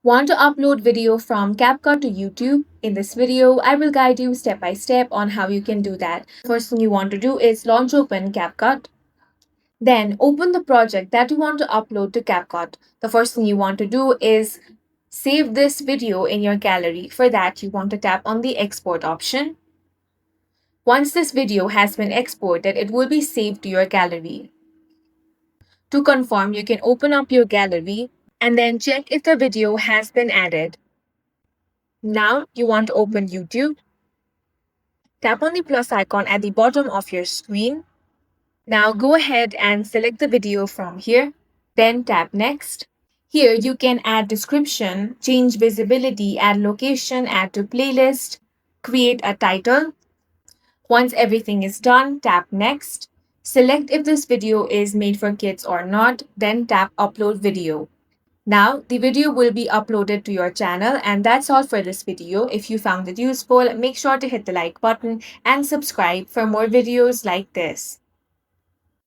Want to upload video from CapCut to YouTube? In this video, I will guide you step by step on how you can do that. First thing you want to do is launch open CapCut. Then open the project that you want to upload to CapCut. The first thing you want to do is save this video in your gallery. For that, you want to tap on the export option. Once this video has been exported, it will be saved to your gallery. To confirm, you can open up your gallery and then check if the video has been added. Now you want to open YouTube. Tap on the plus icon at the bottom of your screen. Now go ahead and select the video from here. Then tap next. Here you can add description, change visibility, add location, add to playlist, create a title. Once everything is done, tap next. Select if this video is made for kids or not, then tap upload video. Now, the video will be uploaded to your channel, and that's all for this video. If you found it useful, make sure to hit the like button and subscribe for more videos like this.